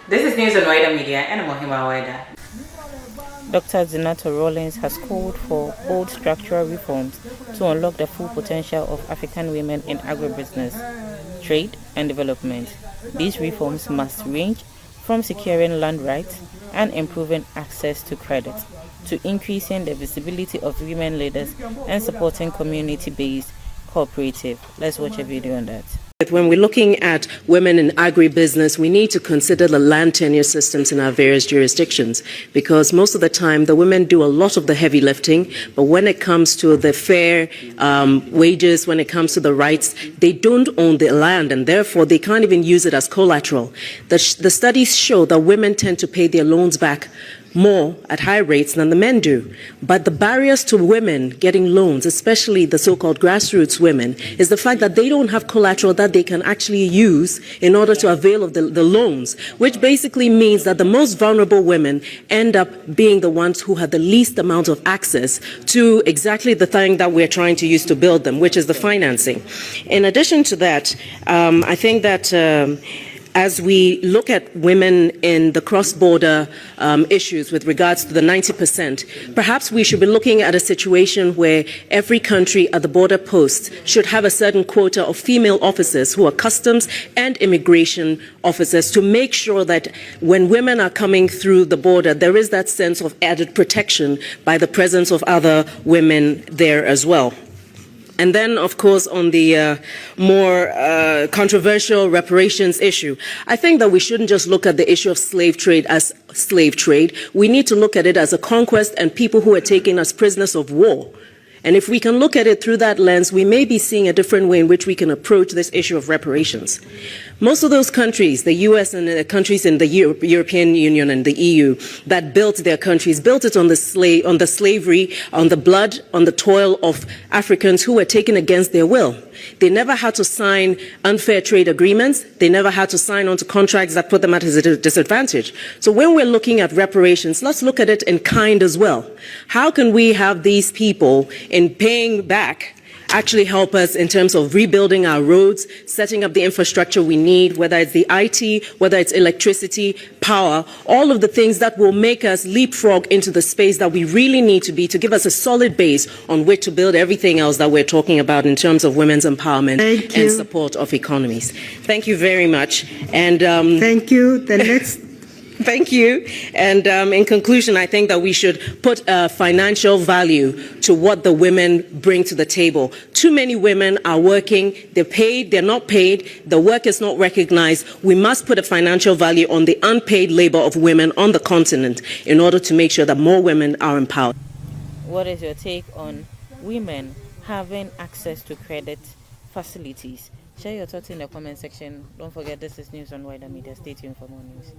This is news on WIDERmedia and I'm Mohima Wider. Dr. Zinator Rawlings has called for bold structural reforms to unlock the full potential of African women in agribusiness, trade, and development. These reforms must range from securing land rights and improving access to credit, to increasing the visibility of women leaders and supporting community-based cooperative. Let's watch a video on that. When we're looking at women in agribusiness, we need to consider the land tenure systems in our various jurisdictions, because most of the time the women do a lot of the heavy lifting, but when it comes to the fair wages, when it comes to the rights, they don't own the land, and therefore they can't even use it as collateral. The studies show that women tend to pay their loans back more at high rates than the men do. But the barriers to women getting loans, especially the so-called grassroots women, is the fact that they don't have collateral that they can actually use in order to avail of the loans, which basically means that the most vulnerable women end up being the ones who have the least amount of access to exactly the thing that we're trying to use to build them, which is the financing. In addition to that, I think that as we look at women in the cross-border issues with regards to the 90%, perhaps we should be looking at a situation where every country at the border posts should have a certain quota of female officers who are customs and immigration officers, to make sure that when women are coming through the border, there is that sense of added protection by the presence of other women there as well. And then, of course, on the more controversial reparations issue, I think that we shouldn't just look at the issue of slave trade as slave trade. We need to look at it as a conquest and people who are taken as prisoners of war. And if we can look at it through that lens, we may be seeing a different way in which we can approach this issue of reparations. Most of those countries, the US and the countries in the European Union and the EU, that built their countries, built it on the slavery, on the blood, on the toil of Africans who were taken against their will. They never had to sign unfair trade agreements. They never had to sign onto contracts that put them at a disadvantage. So when we're looking at reparations, let's look at it in kind as well. How can we have these people, in paying back, actually help us in terms of rebuilding our roads, setting up the infrastructure we need, whether it's the IT, whether it's electricity, power, all of the things that will make us leapfrog into the space that we really need to be, to give us a solid base on which to build everything else that we're talking about in terms of women's empowerment and support of economies. Thank you very much. And thank you. The next. Thank you. And in conclusion, I think that we should put financial value to what the women bring to the table. Too many women are working, they're paid, they're not paid, the work is not recognized. We must put a financial value on the unpaid labor of women on the continent in order to make sure that more women are empowered. What is your take on women having access to credit facilities? Share your thoughts in the comment section. Don't forget, this is news on WIDERmedia. Stay tuned for more news.